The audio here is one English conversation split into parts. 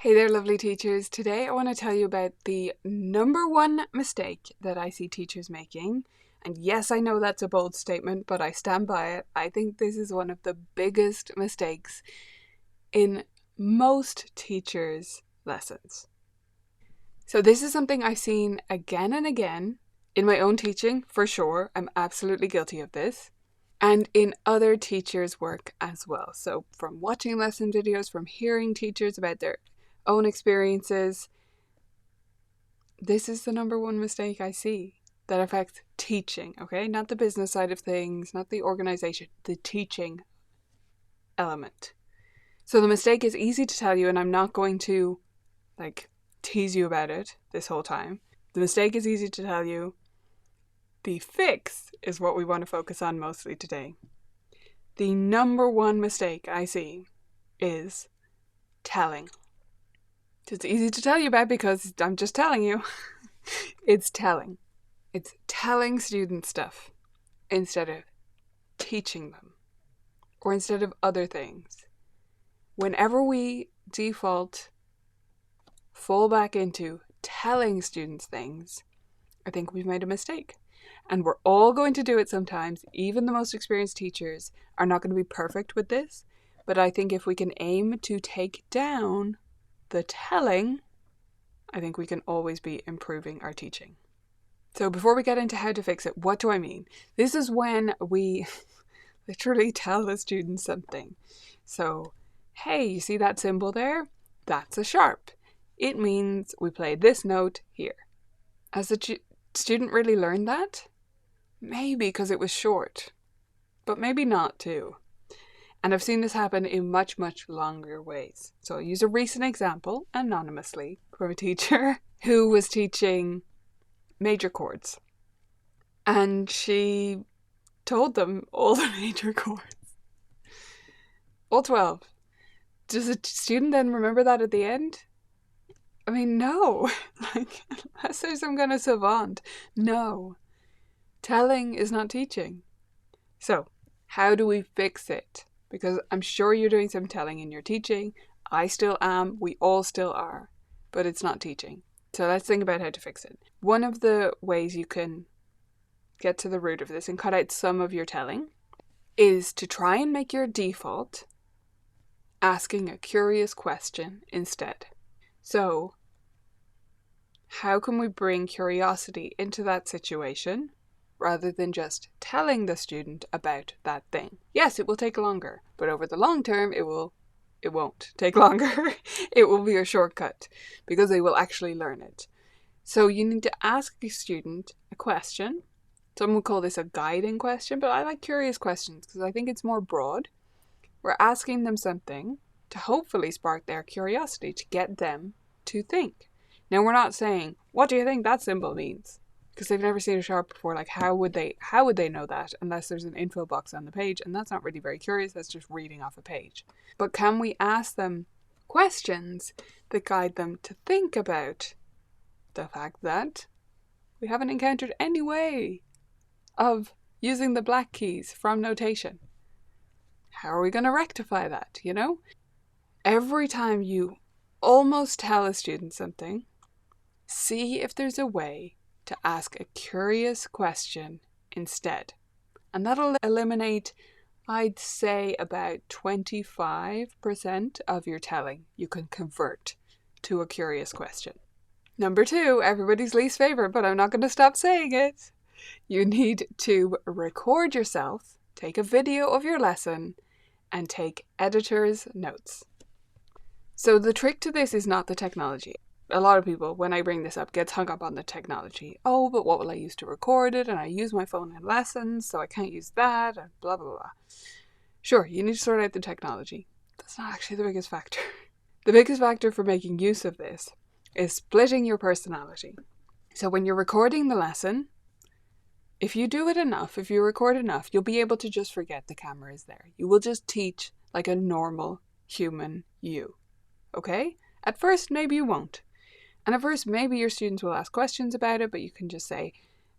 Hey there, lovely teachers. Today I want to tell you about the number one mistake that I see teachers making. And yes, I know that's a bold statement, but I stand by it. I think this is one of the biggest mistakes in most teachers' lessons. So this is something I've seen again and again in my own teaching, for sure. I'm absolutely guilty of this. And in other teachers' work as well. So from watching lesson videos, from hearing teachers about their own experiences, this is the number one mistake I see that affects teaching, okay? Not the business side of things, not the organization, the teaching element. So the mistake is easy to tell you, and I'm not going to tease you about it this whole time. The mistake is easy to tell you. The fix is what we want to focus on mostly today. The number one mistake I see is telling. It's easy to tell you about because I'm just telling you. It's telling. It's telling students stuff instead of teaching them or instead of other things. Whenever we fall back into telling students things, I think we've made a mistake. And we're all going to do it sometimes. Even the most experienced teachers are not going to be perfect with this. But I think if we can aim to take down the telling, I think we can always be improving our teaching. So before we get into how to fix it, what do I mean? This is when we literally tell the student something. So, hey, you see that symbol there? That's a sharp. It means we play this note here. Has the student really learned that? Maybe because it was short, but maybe not too. And I've seen this happen in much, much longer ways. So I'll use a recent example, anonymously, from a teacher who was teaching major chords. And she told them all the major chords. All 12. Does a student then remember that at the end? I mean, no. Unless there's some kind of savant. No. Telling is not teaching. So, how do we fix it? Because I'm sure you're doing some telling in your teaching. I still am. We all still are. But it's not teaching. So let's think about how to fix it. One of the ways you can get to the root of this and cut out some of your telling is to try and make your default asking a curious question instead. So, how can we bring curiosity into that situation rather than just telling the student about that thing? Yes, it will take longer, but over the long term, it won't take longer. It will be a shortcut because they will actually learn it. So you need to ask a student a question. Some would call this a guiding question, but I like curious questions because I think it's more broad. We're asking them something to hopefully spark their curiosity, to get them to think. Now, we're not saying, what do you think that symbol means? Because they've never seen a sharp before. Like, how would they know that unless there's an info box on the page? And that's not really very curious. That's just reading off a page. But can we ask them questions that guide them to think about the fact that we haven't encountered any way of using the black keys from notation? How are we going to rectify that, you know? Every time you almost tell a student something, see if there's a way to ask a curious question instead. And that'll eliminate, I'd say, about 25% of your telling you can convert to a curious question. Number 2, everybody's least favorite, but I'm not going to stop saying it. You need to record yourself, take a video of your lesson, and take editor's notes. So the trick to this is not the technology. A lot of people, when I bring this up, gets hung up on the technology. Oh, but what will I use to record it? And I use my phone in lessons, so I can't use that, and blah, blah, blah. Sure, you need to sort out the technology. That's not actually the biggest factor. The biggest factor for making use of this is splitting your personality. So when you're recording the lesson, if you do it enough, if you record enough, you'll be able to just forget the camera is there. You will just teach like a normal human you. Okay? At first, maybe you won't. And at first, maybe your students will ask questions about it, but you can just say,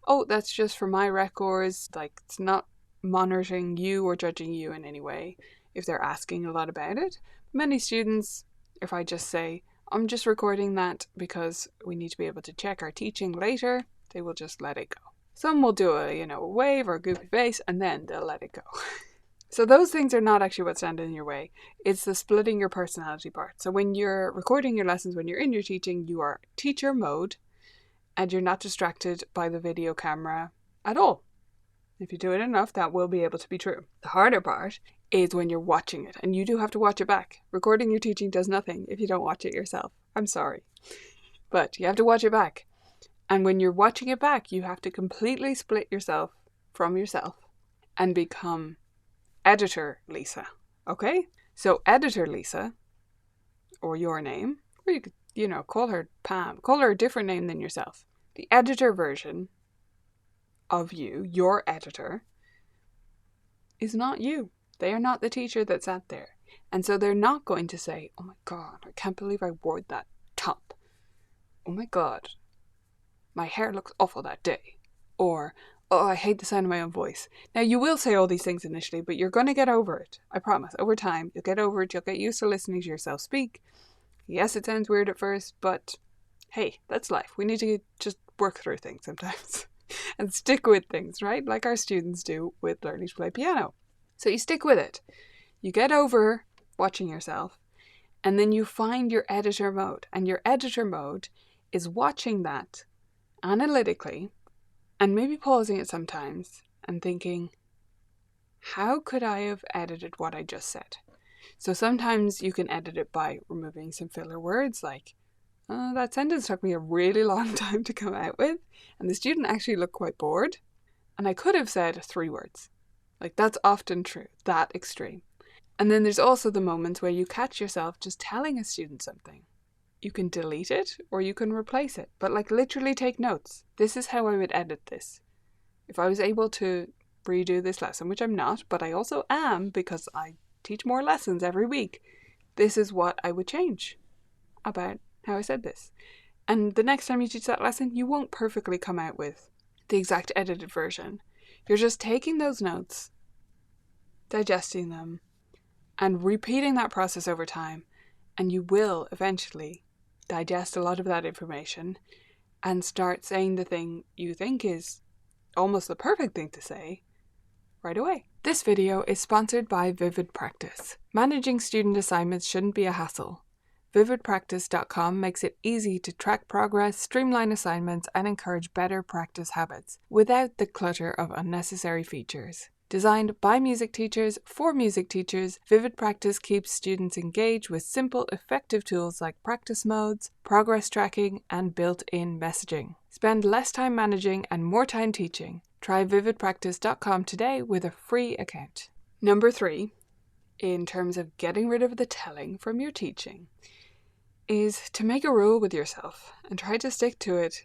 oh, that's just for my records. Like, it's not monitoring you or judging you in any way if they're asking a lot about it. Many students, if I just say, I'm just recording that because we need to be able to check our teaching later. They will just let it go. Some will do a wave or a goofy face, and then they'll let it go. So those things are not actually what stand in your way. It's the splitting your personality part. So when you're recording your lessons, when you're in your teaching, you are teacher mode, and you're not distracted by the video camera at all. If you do it enough, that will be able to be true. The harder part is when you're watching it, and you do have to watch it back. Recording your teaching does nothing if you don't watch it yourself. I'm sorry. But you have to watch it back. And when you're watching it back, you have to completely split yourself from yourself and become editor Lisa. Okay? So editor Lisa, or your name, or you could, call her Pam. Call her a different name than yourself. The editor version of you, your editor, is not you. They are not the teacher that sat there. And so they're not going to say, oh my God, I can't believe I wore that top. Oh my God, my hair looks awful that day. Or, oh, I hate the sound of my own voice. Now, you will say all these things initially, but you're going to get over it. I promise. Over time, you'll get over it. You'll get used to listening to yourself speak. Yes, it sounds weird at first, but hey, that's life. We need to just work through things sometimes and stick with things, right? Like our students do with learning to play piano. So you stick with it. You get over watching yourself, and then you find your editor mode. And your editor mode is watching that analytically and maybe pausing it sometimes and thinking, how could I have edited what I just said? So sometimes you can edit it by removing some filler words like, that sentence took me a really long time to come out with, and the student actually looked quite bored, and I could have said 3 words. Like, that's often true, that extreme. And then there's also the moments where you catch yourself just telling a student something. You can delete it or you can replace it, but like literally take notes. This is how I would edit this. If I was able to redo this lesson, which I'm not, but I also am because I teach more lessons every week, this is what I would change about how I said this. And the next time you teach that lesson, you won't perfectly come out with the exact edited version. You're just taking those notes, digesting them, and repeating that process over time, and you will eventually digest a lot of that information and start saying the thing you think is almost the perfect thing to say right away. This video is sponsored by Vivid Practice. Managing student assignments shouldn't be a hassle. VividPractice.com makes it easy to track progress, streamline assignments, and encourage better practice habits without the clutter of unnecessary features. Designed by music teachers for music teachers, Vivid Practice keeps students engaged with simple, effective tools like practice modes, progress tracking, and built-in messaging. Spend less time managing and more time teaching. Try VividPractice.com today with a free account. Number 3, in terms of getting rid of the telling from your teaching, is to make a rule with yourself and try to stick to it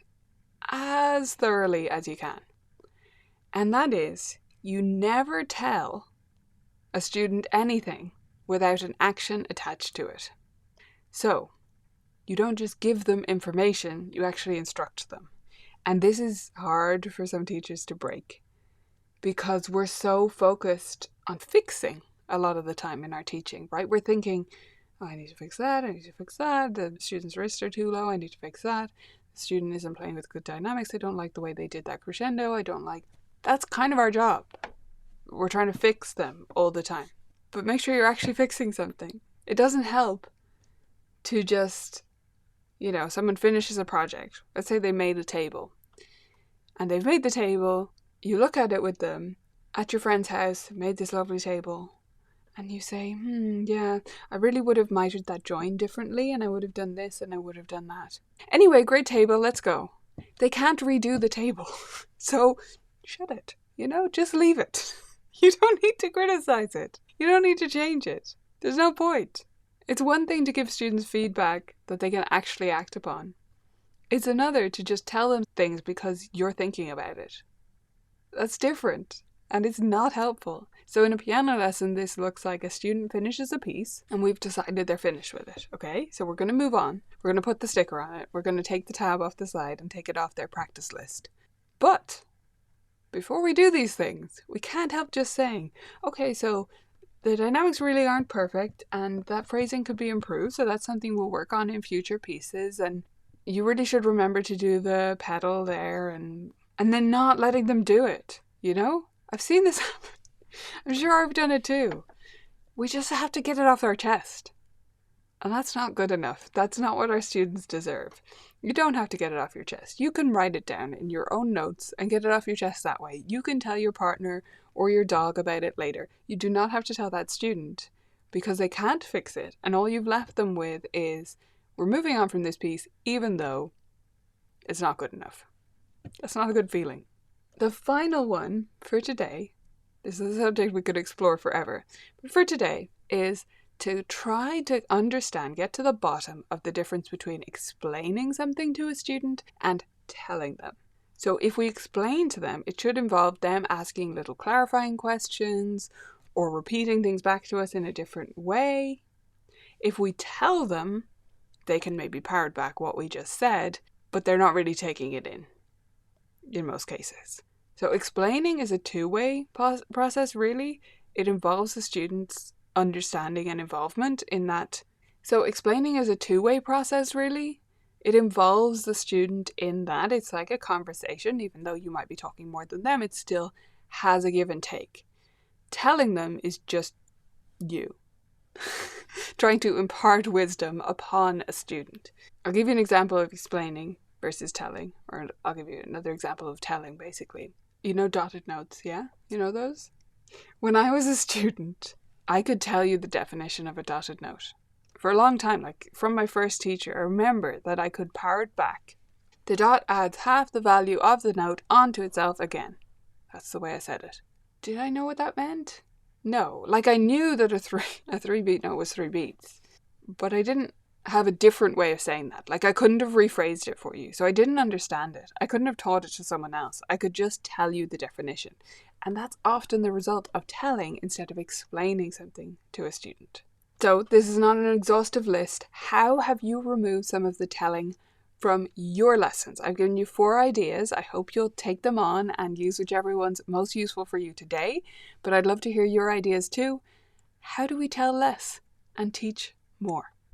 as thoroughly as you can. And that is, you never tell a student anything without an action attached to it. So, you don't just give them information, you actually instruct them. And this is hard for some teachers to break because we're so focused on fixing a lot of the time in our teaching, right? We're thinking, oh, I need to fix that, I need to fix that, the student's wrists are too low, I need to fix that, the student isn't playing with good dynamics, I don't like the way they did that crescendo, I don't like... That's kind of our job. We're trying to fix them all the time. But make sure you're actually fixing something. It doesn't help to just, someone finishes a project. Let's say they made a table. And they've made the table, you look at it with them, at your friend's house, made this lovely table, and you say, yeah, I really would have mitered that join differently, and I would have done this, and I would have done that. Anyway, great table, let's go. They can't redo the table. So, shut it. Just leave it. You don't need to criticize it. You don't need to change it. There's no point. It's one thing to give students feedback that they can actually act upon. It's another to just tell them things because you're thinking about it. That's different, and it's not helpful. So in a piano lesson, this looks like a student finishes a piece, and we've decided they're finished with it, okay? So we're going to move on. We're going to put the sticker on it. We're going to take the tab off the side and take it off their practice list. But before we do these things, we can't help just saying, okay, so the dynamics really aren't perfect, and that phrasing could be improved, so that's something we'll work on in future pieces. And you really should remember to do the pedal there, and then not letting them do it, you know? I've seen this happen. I'm sure I've done it too. We just have to get it off our chest. And that's not good enough. That's not what our students deserve. You don't have to get it off your chest. You can write it down in your own notes and get it off your chest that way. You can tell your partner or your dog about it later. You do not have to tell that student because they can't fix it. And all you've left them with is, we're moving on from this piece even though it's not good enough. That's not a good feeling. The final one for today, this is a subject we could explore forever, but for today is to try to understand, get to the bottom of the difference between explaining something to a student and telling them. So if we explain to them, it should involve them asking little clarifying questions or repeating things back to us in a different way. If we tell them, they can maybe parrot back what we just said, but they're not really taking it in most cases. So explaining is a two-way process, really. It involves the students' understanding and involvement in that. So explaining is a two-way process, really. It involves the student in that. It's like a conversation. Even though you might be talking more than them, it still has a give and take. Telling them is just you trying to impart wisdom upon a student. I'll give you an example of explaining versus telling, or I'll give you another example of telling, basically. You know dotted notes, yeah? You know those? When I was a student, I could tell you the definition of a dotted note. For a long time, like from my first teacher, I remember that I could parrot back, the dot adds half the value of the note onto itself again. That's the way I said it. Did I know what that meant? No. Like I knew that a three beat note was 3 beats, but I didn't have a different way of saying that. Like I couldn't have rephrased it for you, so I didn't understand it. I couldn't have taught it to someone else. I could just tell you the definition. And that's often the result of telling instead of explaining something to a student. So this is not an exhaustive list. How have you removed some of the telling from your lessons? I've given you 4 ideas. I hope you'll take them on and use whichever one's most useful for you today. But I'd love to hear your ideas too. How do we tell less and teach more?